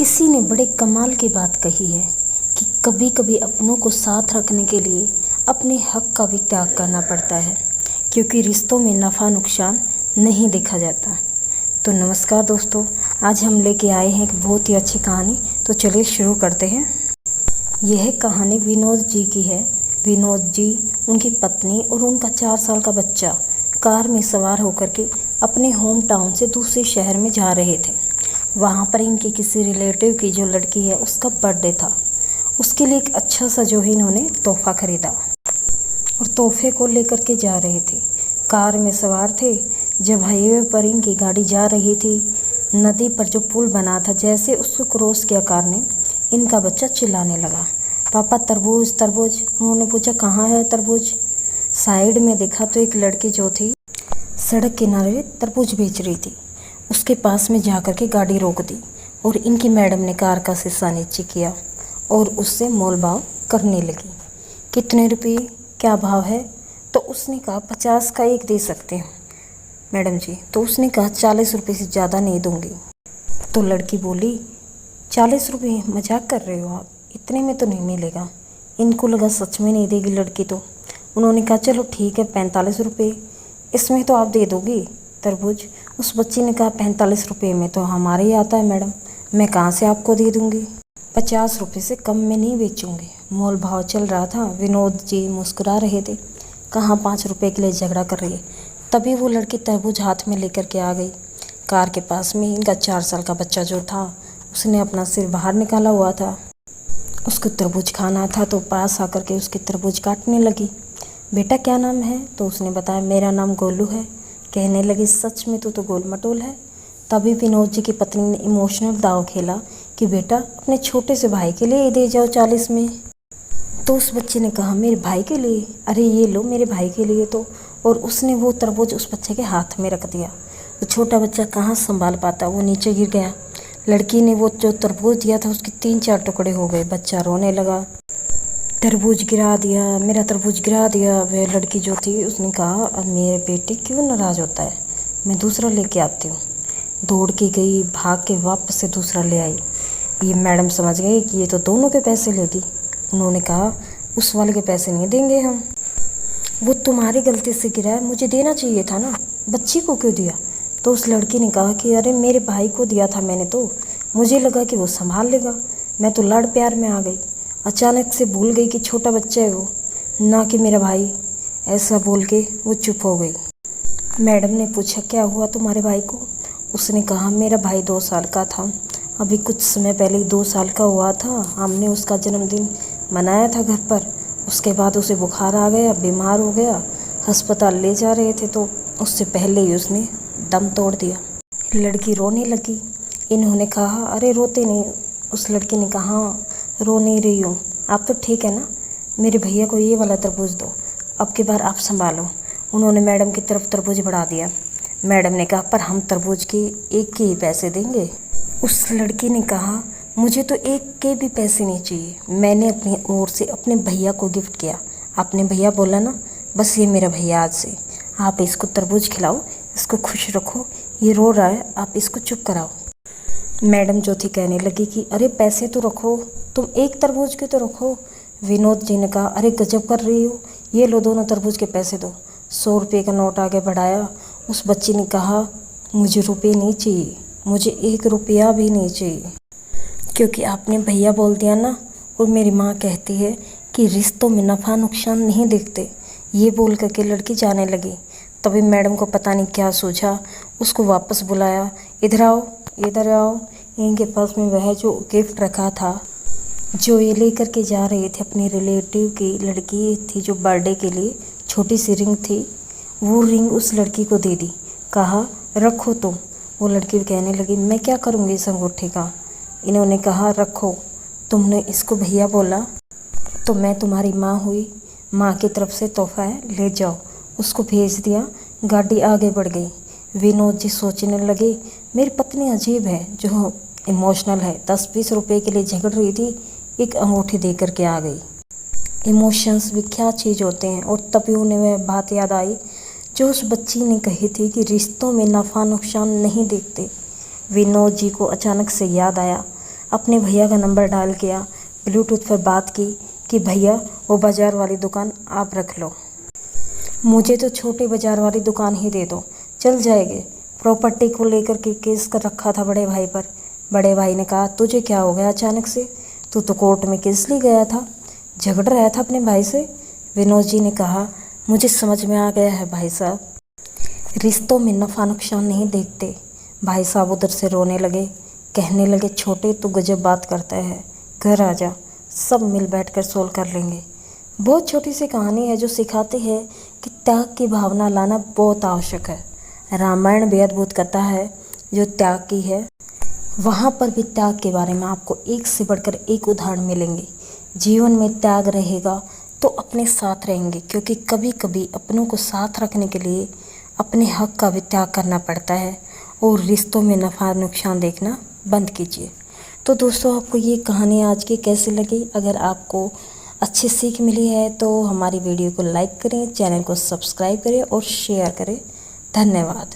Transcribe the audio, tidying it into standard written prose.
किसी ने बड़े कमाल की बात कही है कि कभी कभी अपनों को साथ रखने के लिए अपने हक का भी त्याग करना पड़ता है, क्योंकि रिश्तों में नफ़ा नुकसान नहीं देखा जाता। तो नमस्कार दोस्तों, आज हम लेके आए हैं एक बहुत ही अच्छी कहानी। तो चलिए शुरू करते हैं। यह कहानी विनोद जी की है। विनोद जी, उनकी पत्नी और उनका 4 साल का बच्चा कार में सवार होकर के अपने होम टाउन से दूसरे शहर में जा रहे थे। वहाँ पर इनके किसी रिलेटिव की जो लड़की है उसका बर्थडे था। उसके लिए एक अच्छा सा जो है इन्होंने तोहफ़ा ख़रीदा और तोहफे को लेकर के जा रहे थे। कार में सवार थे। जब हाईवे पर इनकी गाड़ी जा रही थी, नदी पर जो पुल बना था, जैसे उसको क्रॉस किया कार ने, इनका बच्चा चिल्लाने लगा, पापा तरबूज तरबूज। उन्होंने पूछा, कहाँ है तरबूज? साइड में देखा तो एक लड़की जो थी सड़क किनारे तरबूज बेच रही थी। उसके पास में जाकर के गाड़ी रोक दी और इनकी मैडम ने कार का शीशा नीचे किया और उससे मोल भाव करने लगी। कितने रुपये, क्या भाव है? तो उसने कहा 50 का एक दे सकते हैं मैडम जी। तो उसने कहा 40 रुपये से ज़्यादा नहीं दूंगी। तो लड़की बोली, 40 रुपये? मजाक कर रहे हो आप, इतने में तो नहीं मिलेगा। इनको लगा सच में नहीं देगी लड़की। तो उन्होंने कहा चलो ठीक है, 45 रुपये, इसमें तो आप दे दोगी तरबूज? उस बच्ची ने कहा 45 रुपये में तो हमारे ही आता है मैडम, मैं कहाँ से आपको दे दूँगी, 50 रुपये से कम में नहीं बेचूँगी। मोल भाव चल रहा था। विनोद जी मुस्कुरा रहे थे, कहाँ 5 रुपये के लिए झगड़ा कर रही है। तभी वो लड़की तरबूज हाथ में लेकर के आ गई। कार के पास में इनका 4 साल का बच्चा जो था, उसने अपना सिर बाहर निकाला हुआ था। उसको तरबूज खाना था तो पास आकर के उसके तरबूज काटने लगी। बेटा क्या नाम है? तो उसने बताया, मेरा नाम गोलू है। कहने लगी, सच में तो गोल मटोल है। तभी विनोद जी की पत्नी ने इमोशनल दाव खेला कि बेटा अपने छोटे से भाई के लिए दे जाओ 40 में। तो उस बच्चे ने कहा, मेरे भाई के लिए? अरे ये लो मेरे भाई के लिए। तो और उसने वो तरबूज उस बच्चे के हाथ में रख दिया। वो छोटा बच्चा कहाँ संभाल पाता, वो नीचे गिर गया। लड़की ने वो जो तरबूज दिया था उसके 3-4 टुकड़े हो गए। बच्चा रोने लगा, तरबूज गिरा दिया, मेरा तरबूज गिरा दिया। वह लड़की जो थी उसने कहा, अब मेरे बेटे क्यों नाराज़ होता है, मैं दूसरा लेके आती हूँ। दौड़ के गई, भाग के वापस से दूसरा ले आई। ये मैडम समझ गई कि ये तो दोनों के पैसे लेगी। उन्होंने कहा, उस वाले के पैसे नहीं देंगे हम, वो तुम्हारी गलती से गिरा है, मुझे देना चाहिए था ना, बच्ची को क्यों दिया? तो उस लड़की ने कहा कि अरे मेरे भाई को दिया था मैंने, तो मुझे लगा कि वो संभाल लेगा, मैं तो लाड़ प्यार में आ गई, अचानक से भूल गई कि छोटा बच्चा है वो, ना कि मेरा भाई। ऐसा बोल के वो चुप हो गई। मैडम ने पूछा, क्या हुआ तुम्हारे भाई को? उसने कहा, मेरा भाई 2 साल का था, अभी कुछ समय पहले 2 साल का हुआ था। हमने उसका जन्मदिन मनाया था घर पर। उसके बाद उसे बुखार आ गया, बीमार हो गया, अस्पताल ले जा रहे थे तो उससे पहले ही उसने दम तोड़ दिया। लड़की रोने लगी। इन्होंने कहा, अरे रोते नहीं। उस लड़की ने कहा, रो नहीं रही हूँ, आप तो ठीक है ना, मेरे भैया को ये वाला तरबूज दो, अब की बार आप संभालो। उन्होंने मैडम की तरफ तरबूज बढ़ा दिया। मैडम ने कहा, पर हम तरबूज के एक के ही पैसे देंगे। उस लड़की ने कहा, मुझे तो एक के भी पैसे नहीं चाहिए, मैंने अपनी ओर से अपने भैया को गिफ्ट किया। आपने भैया बोला ना, बस ये मेरा भैया आज से, आप इसको तरबूज खिलाओ, इसको खुश रखो, ये रो रहा है, आप इसको चुप कराओ। मैडम जो थी कहने लगी कि अरे पैसे तो रखो, तुम एक तरबूज के तो रखो। विनोद जी ने कहा, अरे गजब कर रही हो, ये लो दोनों तरबूज के पैसे दो। 100 रुपये का नोट आगे बढ़ाया। उस बच्ची ने कहा, मुझे रुपये नहीं चाहिए, मुझे 1 रुपया भी नहीं चाहिए, क्योंकि आपने भैया बोल दिया ना, और मेरी माँ कहती है कि रिश्तों में नफ़ा नुकसान नहीं देखते। ये बोल करके लड़की जाने लगी। तभी मैडम को पता नहीं क्या सूझा, उसको वापस बुलाया, इधर आओ इधर आओ। इनके पास में वह जो गिफ्ट रखा था, जो ये लेकर के जा रहे थे अपने रिलेटिव की लड़की थी, जो बर्थडे के लिए छोटी सी रिंग थी, वो रिंग उस लड़की को दे दी। कहा, रखो तुम। वो लड़की कहने लगी, मैं क्या करूँगी इस अंगूठे का? इन्होंने कहा, रखो, तुमने इसको भैया बोला तो मैं तुम्हारी माँ हुई, माँ की तरफ से तोहफा है, ले जाओ। उसको भेज दिया। गाड़ी आगे बढ़ गई। विनोद जी सोचने लगे, मेरी पत्नी अजीब है, जो इमोशनल है, 10-20 रुपये के लिए झगड़ रही थी, एक अंगूठी दे करके आ गई। इमोशंस भी क्या चीज़ होते हैं। और तभी उन्हें वह बात याद आई जो उस बच्ची ने कही थी कि रिश्तों में नफ़ा नुकसान नहीं देखते। विनोद जी को अचानक से याद आया, अपने भैया का नंबर डायल किया, ब्लूटूथ पर बात की कि भैया वो बाज़ार वाली दुकान आप रख लो, मुझे तो छोटे बाज़ार वाली दुकान ही दे दो, चल जाएगी। प्रॉपर्टी को लेकर के केस कर रखा था बड़े भाई पर। बड़े भाई ने कहा तुझे क्या हो गया अचानक से, तू तो कोर्ट में केस लिए गया था, झगड़ रहा था अपने भाई से। विनोद जी ने कहा मुझे समझ में आ गया है भाई साहब, रिश्तों में नफ़ा नुकसान नहीं देखते। भाई साहब उधर से रोने लगे, कहने लगे छोटे तू गजब बात करता है, घर आ जा, सब मिल बैठ कर सोल्व कर लेंगे। बहुत छोटी सी कहानी है जो सिखाती है कि त्याग की भावना लाना बहुत आवश्यक है। रामायण भी अद्भुत कथा है जो त्याग की है। वहाँ पर भी त्याग के बारे में आपको एक से बढ़कर एक उदाहरण मिलेंगे। जीवन में त्याग रहेगा तो अपने साथ रहेंगे, क्योंकि कभी कभी अपनों को साथ रखने के लिए अपने हक का भी त्याग करना पड़ता है। और रिश्तों में नफ़ा नुकसान देखना बंद कीजिए। तो दोस्तों, आपको ये कहानी आज की कैसी लगी? अगर आपको अच्छी सीख मिली है तो हमारी वीडियो को लाइक करें, चैनल को सब्सक्राइब करें और शेयर करें। धन्यवाद।